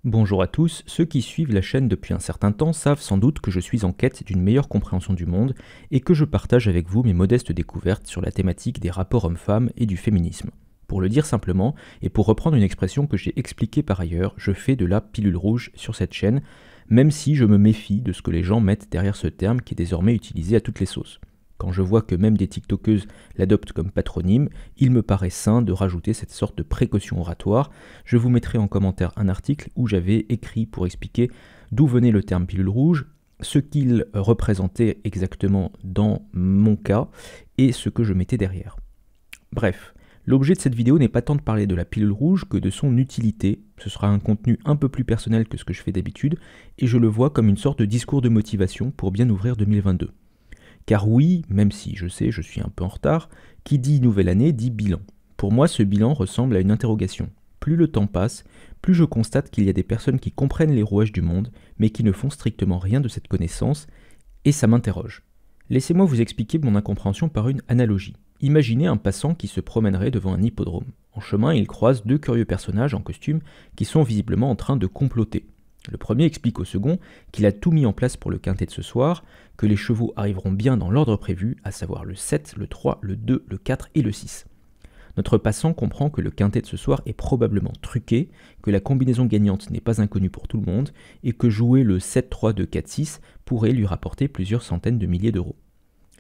Bonjour à tous, ceux qui suivent la chaîne depuis un certain temps savent sans doute que je suis en quête d'une meilleure compréhension du monde et que je partage avec vous mes modestes découvertes sur la thématique des rapports hommes-femmes et du féminisme. Pour le dire simplement, et pour reprendre une expression que j'ai expliquée par ailleurs, je fais de la pilule rouge sur cette chaîne, même si je me méfie de ce que les gens mettent derrière ce terme qui est désormais utilisé à toutes les sauces. Quand je vois que même des tiktokeuses l'adoptent comme patronyme, il me paraît sain de rajouter cette sorte de précaution oratoire. Je vous mettrai en commentaire un article où j'avais écrit pour expliquer d'où venait le terme pilule rouge, ce qu'il représentait exactement dans mon cas et ce que je mettais derrière. Bref, l'objet de cette vidéo n'est pas tant de parler de la pilule rouge que de son utilité. Ce sera un contenu un peu plus personnel que ce que je fais d'habitude et je le vois comme une sorte de discours de motivation pour bien ouvrir 2022. Car oui, même si je sais, je suis un peu en retard, qui dit nouvelle année dit bilan. Pour moi, ce bilan ressemble à une interrogation. Plus le temps passe, plus je constate qu'il y a des personnes qui comprennent les rouages du monde, mais qui ne font strictement rien de cette connaissance, et ça m'interroge. Laissez-moi vous expliquer mon incompréhension par une analogie. Imaginez un passant qui se promènerait devant un hippodrome. En chemin, il croise deux curieux personnages en costume qui sont visiblement en train de comploter. Le premier explique au second qu'il a tout mis en place pour le quintet de ce soir, que les chevaux arriveront bien dans l'ordre prévu, à savoir le 7, le 3, le 2, le 4 et le 6. Notre passant comprend que le quintet de ce soir est probablement truqué, que la combinaison gagnante n'est pas inconnue pour tout le monde, et que jouer le 7, 3, 2, 4, 6 pourrait lui rapporter plusieurs centaines de milliers d'euros.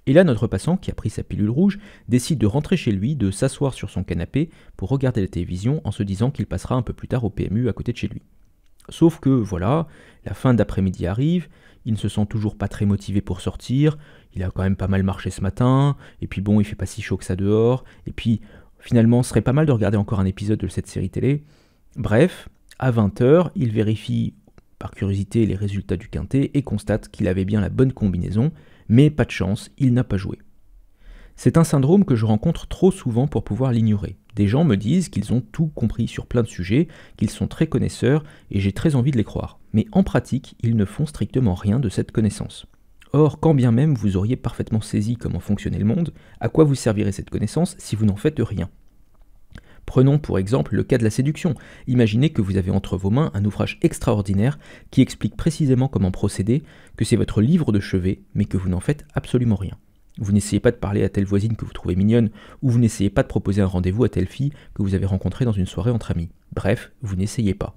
Et là, notre passant, qui a pris sa pilule rouge, décide de rentrer chez lui, de s'asseoir sur son canapé pour regarder la télévision en se disant qu'il passera un peu plus tard au PMU à côté de chez lui. Sauf que, voilà, la fin d'après-midi arrive, il ne se sent toujours pas très motivé pour sortir, il a quand même pas mal marché ce matin, et puis bon, il fait pas si chaud que ça dehors, et puis finalement, ce serait pas mal de regarder encore un épisode de cette série télé. Bref, à 20h, il vérifie par curiosité les résultats du quintet et constate qu'il avait bien la bonne combinaison, mais pas de chance, il n'a pas joué. C'est un syndrome que je rencontre trop souvent pour pouvoir l'ignorer. Des gens me disent qu'ils ont tout compris sur plein de sujets, qu'ils sont très connaisseurs, et j'ai très envie de les croire. Mais en pratique, ils ne font strictement rien de cette connaissance. Or, quand bien même vous auriez parfaitement saisi comment fonctionnait le monde, à quoi vous servirait cette connaissance si vous n'en faites rien ? Prenons pour exemple le cas de la séduction. Imaginez que vous avez entre vos mains un ouvrage extraordinaire qui explique précisément comment procéder, que c'est votre livre de chevet, mais que vous n'en faites absolument rien. Vous n'essayez pas de parler à telle voisine que vous trouvez mignonne, ou vous n'essayez pas de proposer un rendez-vous à telle fille que vous avez rencontrée dans une soirée entre amis. Bref, vous n'essayez pas.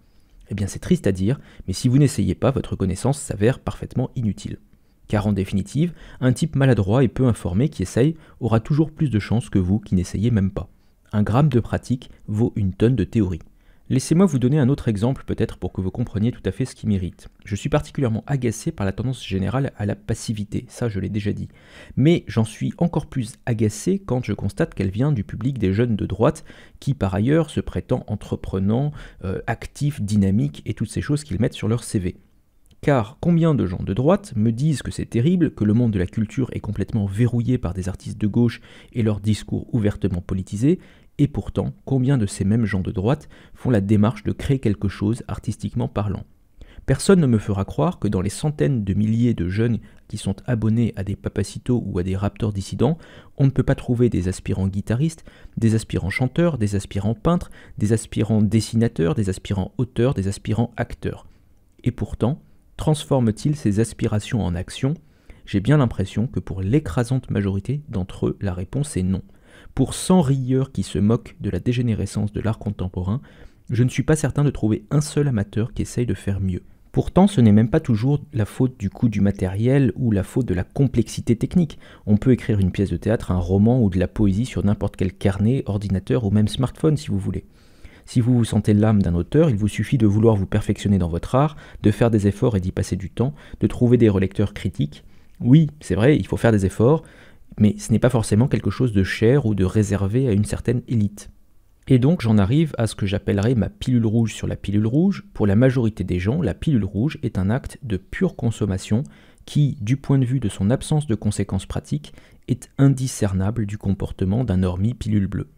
Eh bien c'est triste à dire, mais si vous n'essayez pas, votre connaissance s'avère parfaitement inutile. Car en définitive, un type maladroit et peu informé qui essaye aura toujours plus de chances que vous qui n'essayez même pas. Un gramme de pratique vaut une tonne de théorie. Laissez-moi vous donner un autre exemple peut-être pour que vous compreniez tout à fait ce qui m'irrite. Je suis particulièrement agacé par la tendance générale à la passivité, ça je l'ai déjà dit. Mais j'en suis encore plus agacé quand je constate qu'elle vient du public des jeunes de droite qui par ailleurs se prétend entreprenants, actifs, dynamiques et toutes ces choses qu'ils mettent sur leur CV. Car combien de gens de droite me disent que c'est terrible, que le monde de la culture est complètement verrouillé par des artistes de gauche et leurs discours ouvertement politisés, et pourtant, combien de ces mêmes gens de droite font la démarche de créer quelque chose artistiquement parlant ? Personne ne me fera croire que dans les centaines de milliers de jeunes qui sont abonnés à des Papacitos ou à des Raptors dissidents, on ne peut pas trouver des aspirants guitaristes, des aspirants chanteurs, des aspirants peintres, des aspirants dessinateurs, des aspirants auteurs, des aspirants acteurs. Et pourtant, transforme-t-il ces aspirations en actions ? J'ai bien l'impression que pour l'écrasante majorité d'entre eux, la réponse est non. Pour 100 rieurs qui se moquent de la dégénérescence de l'art contemporain, je ne suis pas certain de trouver un seul amateur qui essaye de faire mieux. Pourtant, ce n'est même pas toujours la faute du coût du matériel ou la faute de la complexité technique. On peut écrire une pièce de théâtre, un roman ou de la poésie sur n'importe quel carnet, ordinateur ou même smartphone si vous voulez. Si vous vous sentez l'âme d'un auteur, il vous suffit de vouloir vous perfectionner dans votre art, de faire des efforts et d'y passer du temps, de trouver des relecteurs critiques. Oui, c'est vrai, il faut faire des efforts, mais ce n'est pas forcément quelque chose de cher ou de réservé à une certaine élite. Et donc j'en arrive à ce que j'appellerais ma pilule rouge sur la pilule rouge. Pour la majorité des gens, la pilule rouge est un acte de pure consommation qui, du point de vue de son absence de conséquences pratiques, est indiscernable du comportement d'un normie pilule bleue.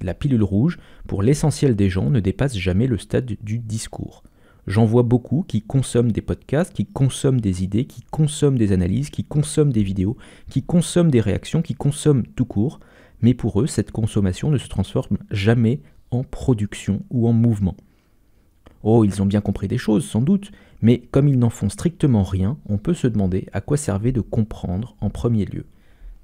La pilule rouge, pour l'essentiel des gens, ne dépasse jamais le stade du discours. J'en vois beaucoup qui consomment des podcasts, qui consomment des idées, qui consomment des analyses, qui consomment des vidéos, qui consomment des réactions, qui consomment tout court, mais pour eux, cette consommation ne se transforme jamais en production ou en mouvement. Oh, ils ont bien compris des choses, sans doute, mais comme ils n'en font strictement rien, on peut se demander à quoi servait de comprendre en premier lieu.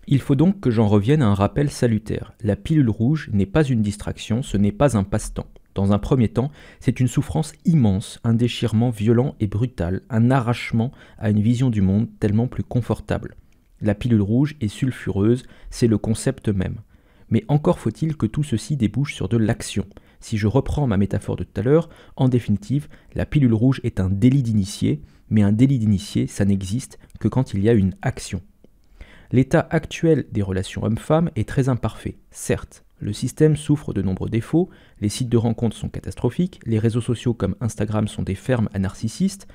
Il faut donc que j'en revienne à un rappel salutaire. La pilule rouge n'est pas une distraction, ce n'est pas un passe-temps. Dans un premier temps, c'est une souffrance immense, un déchirement violent et brutal, un arrachement à une vision du monde tellement plus confortable. La pilule rouge est sulfureuse, c'est le concept même. Mais encore faut-il que tout ceci débouche sur de l'action. Si je reprends ma métaphore de tout à l'heure, en définitive, la pilule rouge est un délit d'initié, mais un délit d'initié, ça n'existe que quand il y a une action. L'état actuel des relations hommes-femmes est très imparfait, certes. Le système souffre de nombreux défauts, les sites de rencontres sont catastrophiques, les réseaux sociaux comme Instagram sont des fermes à narcissistes,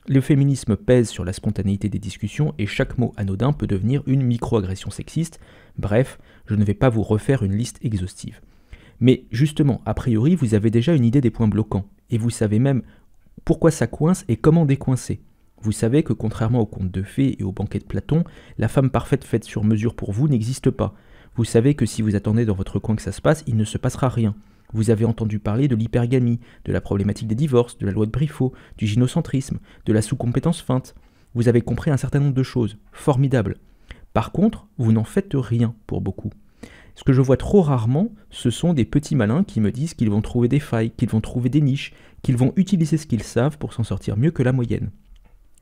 le féminisme pèse sur la spontanéité des discussions et chaque mot anodin peut devenir une micro-agression sexiste. Bref, je ne vais pas vous refaire une liste exhaustive. Mais justement, a priori, vous avez déjà une idée des points bloquants, et vous savez même pourquoi ça coince et comment décoincer. Vous savez que contrairement aux contes de fées et aux banquets de Platon, la femme parfaite faite sur mesure pour vous n'existe pas. Vous savez que si vous attendez dans votre coin que ça se passe, il ne se passera rien. Vous avez entendu parler de l'hypergamie, de la problématique des divorces, de la loi de Briffaut, du gynocentrisme, de la sous-compétence feinte. Vous avez compris un certain nombre de choses, formidables. Par contre, vous n'en faites rien pour beaucoup. Ce que je vois trop rarement, ce sont des petits malins qui me disent qu'ils vont trouver des failles, qu'ils vont trouver des niches, qu'ils vont utiliser ce qu'ils savent pour s'en sortir mieux que la moyenne.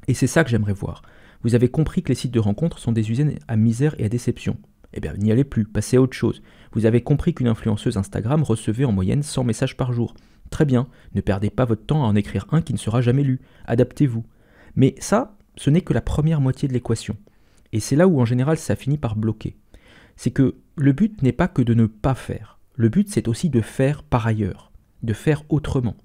Et c'est ça que j'aimerais voir. Vous avez compris que les sites de rencontres sont des usines à misère et à déception. Eh bien, n'y allez plus, passez à autre chose. Vous avez compris qu'une influenceuse Instagram recevait en moyenne 100 messages par jour. Très bien, ne perdez pas votre temps à en écrire un qui ne sera jamais lu. Adaptez-vous. Mais ça, ce n'est que la première moitié de l'équation. Et c'est là où en général ça finit par bloquer. C'est que le but n'est pas que de ne pas faire. Le but c'est aussi de faire par ailleurs, de faire autrement.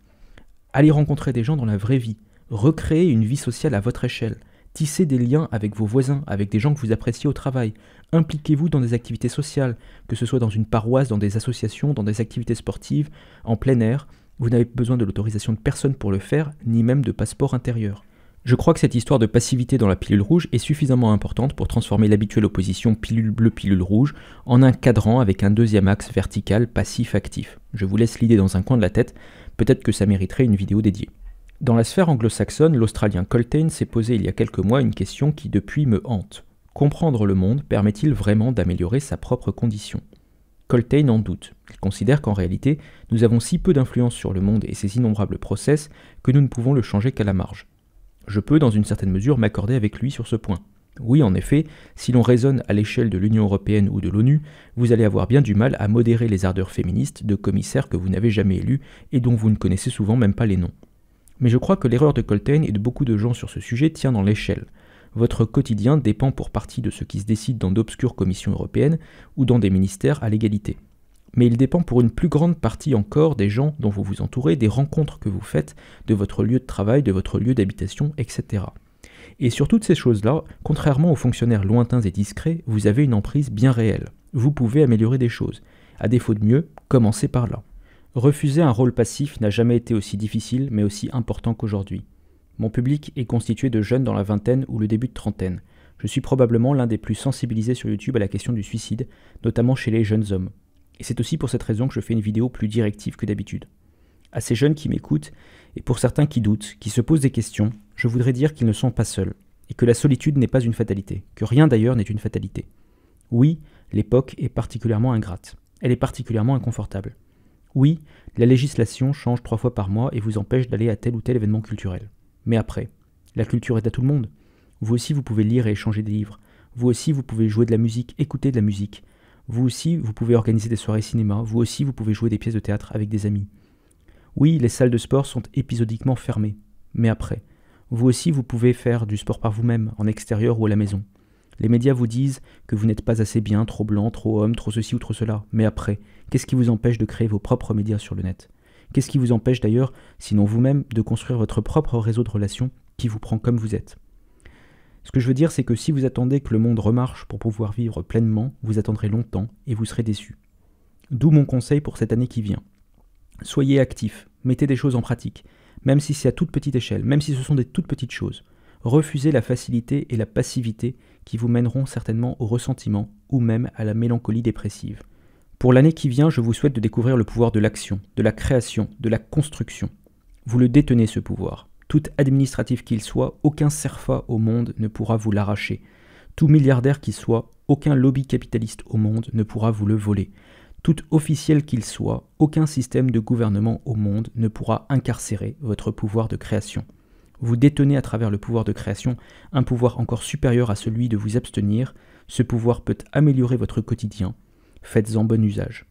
Allez rencontrer des gens dans la vraie vie, recréer une vie sociale à votre échelle, tisser des liens avec vos voisins, avec des gens que vous appréciez au travail, impliquez-vous dans des activités sociales, que ce soit dans une paroisse, dans des associations, dans des activités sportives, en plein air. Vous n'avez besoin de l'autorisation de personne pour le faire, ni même de passeport intérieur. Je crois que cette histoire de passivité dans la pilule rouge est suffisamment importante pour transformer l'habituelle opposition pilule bleue, pilule rouge en un cadran avec un deuxième axe vertical passif-actif. Je vous laisse l'idée dans un coin de la tête, peut-être que ça mériterait une vidéo dédiée. Dans la sphère anglo-saxonne, l'Australien Coltane s'est posé il y a quelques mois une question qui depuis me hante. Comprendre le monde permet-il vraiment d'améliorer sa propre condition ? Coltane en doute. Il considère qu'en réalité, nous avons si peu d'influence sur le monde et ses innombrables process que nous ne pouvons le changer qu'à la marge. Je peux, dans une certaine mesure, m'accorder avec lui sur ce point. Oui, en effet, si l'on raisonne à l'échelle de l'Union européenne ou de l'ONU, vous allez avoir bien du mal à modérer les ardeurs féministes de commissaires que vous n'avez jamais élus et dont vous ne connaissez souvent même pas les noms. Mais je crois que l'erreur de Coltane et de beaucoup de gens sur ce sujet tient dans l'échelle. Votre quotidien dépend pour partie de ce qui se décide dans d'obscures commissions européennes ou dans des ministères à l'égalité. Mais il dépend pour une plus grande partie encore des gens dont vous vous entourez, des rencontres que vous faites, de votre lieu de travail, de votre lieu d'habitation, etc. Et sur toutes ces choses-là, contrairement aux fonctionnaires lointains et discrets, vous avez une emprise bien réelle. Vous pouvez améliorer des choses. À défaut de mieux, commencez par là. Refuser un rôle passif n'a jamais été aussi difficile, mais aussi important qu'aujourd'hui. Mon public est constitué de jeunes dans la vingtaine ou le début de trentaine. Je suis probablement l'un des plus sensibilisés sur YouTube à la question du suicide, notamment chez les jeunes hommes. Et c'est aussi pour cette raison que je fais une vidéo plus directive que d'habitude. À ces jeunes qui m'écoutent, et pour certains qui doutent, qui se posent des questions, je voudrais dire qu'ils ne sont pas seuls, et que la solitude n'est pas une fatalité, que rien d'ailleurs n'est une fatalité. Oui, l'époque est particulièrement ingrate, elle est particulièrement inconfortable. Oui, la législation change 3 fois par mois et vous empêche d'aller à tel ou tel événement culturel. Mais après, la culture est à tout le monde. Vous aussi, vous pouvez lire et échanger des livres. Vous aussi, vous pouvez jouer de la musique, écouter de la musique. Vous aussi, vous pouvez organiser des soirées cinéma. Vous aussi, vous pouvez jouer des pièces de théâtre avec des amis. Oui, les salles de sport sont épisodiquement fermées. Mais après, vous aussi, vous pouvez faire du sport par vous-même, en extérieur ou à la maison. Les médias vous disent que vous n'êtes pas assez bien, trop blanc, trop homme, trop ceci ou trop cela. Mais après, qu'est-ce qui vous empêche de créer vos propres médias sur le net ? Qu'est-ce qui vous empêche d'ailleurs, sinon vous-même, de construire votre propre réseau de relations qui vous prend comme vous êtes ? Ce que je veux dire, c'est que si vous attendez que le monde remarche pour pouvoir vivre pleinement, vous attendrez longtemps et vous serez déçus. D'où mon conseil pour cette année qui vient. Soyez actifs, mettez des choses en pratique, même si c'est à toute petite échelle, même si ce sont des toutes petites choses. Refusez la facilité et la passivité qui vous mèneront certainement au ressentiment ou même à la mélancolie dépressive. Pour l'année qui vient, je vous souhaite de découvrir le pouvoir de l'action, de la création, de la construction. Vous le détenez ce pouvoir. Tout administratif qu'il soit, aucun serfat au monde ne pourra vous l'arracher. Tout milliardaire qu'il soit, aucun lobby capitaliste au monde ne pourra vous le voler. Tout officiel qu'il soit, aucun système de gouvernement au monde ne pourra incarcérer votre pouvoir de création. Vous détenez à travers le pouvoir de création un pouvoir encore supérieur à celui de vous abstenir. Ce pouvoir peut améliorer votre quotidien. Faites-en bon usage.